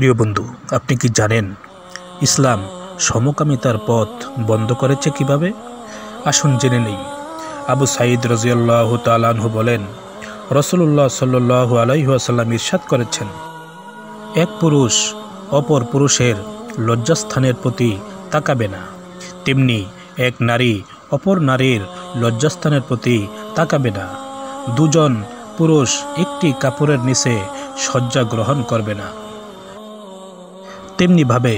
প্রিয় বন্ধু, আপনি কি জানেন ইসলাম সমকামিতার পথ বন্ধ করেছে কিভাবে? আসুন জেনে নেই। আবু সাঈদ রাদিয়াল্লাহু তাআলা আনহু বলেন, রাসূলুল্লাহ সাল্লাল্লাহু আলাইহি ওয়াসাল্লাম ইরশাদ করেছেন, এক পুরুষ অপর পুরুষের লজ্জাস্থানের প্রতি তাকাবে না, তেমনি এক নারী অপর নারীর লজ্জাস্থানের প্রতি তাকাবে না। দুজন পুরুষ একটি কাপড়ের নিচে শয্যা গ্রহণ করবে না, তেমনিভাবে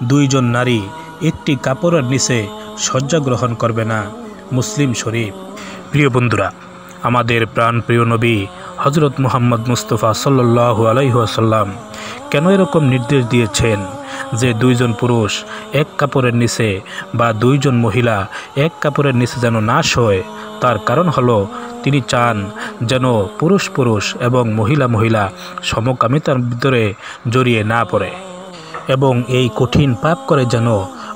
দুইজন নারী একটি কাপড়ের নিচে শয্যা গ্রহণ করবে না। মুসলিম শরীফ। প্রিয় বন্ধুরা, আমাদের প্রাণপ্রিয় নবী হজরত মুহাম্মদ মুস্তাফা সাল্লাল্লাহু আলাইহি ওয়াসাল্লাম কেন এরকম নির্দেশ দিয়েছেন যে দুইজন পুরুষ এক কাপড়ের নিচে বা দুইজন মহিলা এক কাপড়ের নিচে যেন না শোয়? তার কারণ হলো তিনি চান যেন পুরুষ পুরুষ এবং মহিলা মহিলা সমকামিতার ভিতরে জড়িয়ে না পড়ে এবং এই কঠিন পাপ করে যেন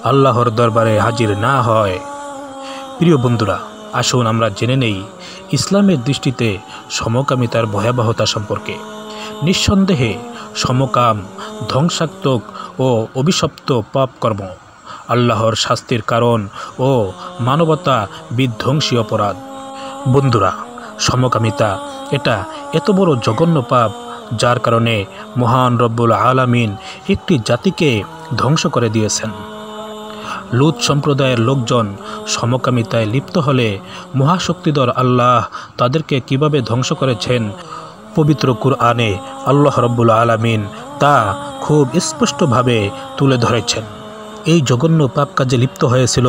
আল্লাহর দরবারে হাজির না হয়। প্রিয় বন্ধুরা, আসুন আমরা জেনে নেই ইসলামের দৃষ্টিতে সমকামিতার ভয়াবহতা সম্পর্কে। নিঃসন্দেহে সমকাম ধ্বংসাত্মক ও অভিশপ্ত পাপ কর্ম, আল্লাহর শাস্তির কারণ ও মানবতা বিধ্বংসী অপরাধ। বন্ধুরা, সমকামিতা এটা এত বড় জঘন্য পাপ যার কারণে মহান রব্বুল আলামিন একটি জাতিকে ধ্বংস করে দিয়েছেন। লূত সম্প্রদায়ের লোকজন সমকামিতায় লিপ্ত হলে মহাশক্তিধর আল্লাহ তাদেরকে কিভাবে ধ্বংস করেছেন পবিত্র কুরআনে আল্লাহ রব্বুল আলামিন তা খুব স্পষ্টভাবে তুলে ধরেছেন। এই জঘন্য পাপ কাজে লিপ্ত হয়েছিল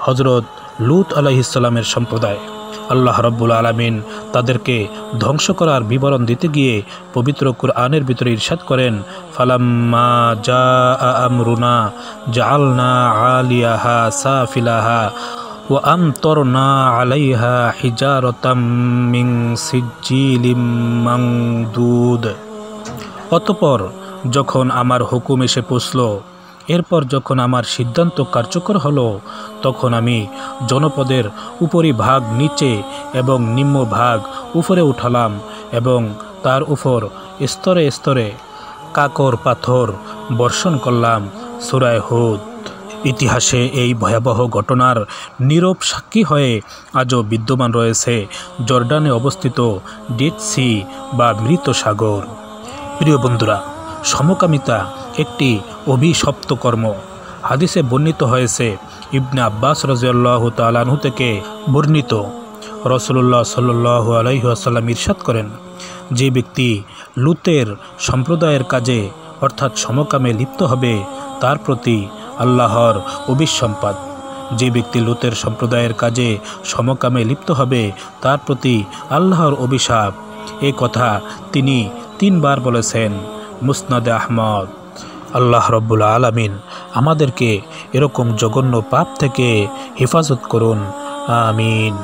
হজরত লূত আলাইহিস সালামের সম্প্রদায়। আল্লাহ রব্বুল আলামিন তাদেরকে ধ্বংস করার বিবরণ দিতে গিয়ে পবিত্র কুরআনের ভিতরে ইরশাদ করেন, ফালাম্মা জাআ আমরুনা জাআলনা আলিয়াহা সাফিলাহা ওয়া আমতারনা আলাইহা হিজারাতাম মিন সিজ্জিলিম মানদুদ। অতঃপর যখন আমার হুকুম এসে পৌঁছল, এরপর যখন আমার সিদ্ধান্ত কার্যকর হলো, তখন আমি জনপদের উপরি ভাগ নিচে এবং নিম্ন ভাগ উপরে উঠালাম এবং তার উপর স্তরে স্তরে কাকর পাথর বর্ষণ করলাম। সূরা হুদ। ইতিহাসে এই ভয়াবহ ঘটনার নীরব সাক্ষী হয়ে আজও বিদ্যমান রয়েছে জর্ডানে অবস্থিত ডেড সি বা মৃত সাগর। প্রিয় বন্ধুরা, সমকামিতা একটি অভিশপ্ত কর্ম। হাদিসে বর্ণিত হয়েছে, ইবনে আব্বাস রাদিয়াল্লাহু তাআলা আনহু থেকে বর্ণিত, রাসূলুল্লাহ সাল্লাল্লাহু আলাইহি ওয়াসাল্লাম ইরশাদ করেন, যে ব্যক্তি লূতের সম্প্রদায়ের কাজে অর্থাৎ সমকামে লিপ্ত হবে তার প্রতি আল্লাহর অভিসম্পাত। যে ব্যক্তি লূতের সম্প্রদায়ের কাজে সমকামে লিপ্ত হবে তার প্রতি আল্লাহর অভিশাপ। এ কথা তিনি 3 বার বলেছেন। মুসনাদে আহমদ। আল্লাহ রব্বুল আলামিন আমাদেরকে এরকম জঘন্য পাপ থেকে হেফাজত করুন। আমিন।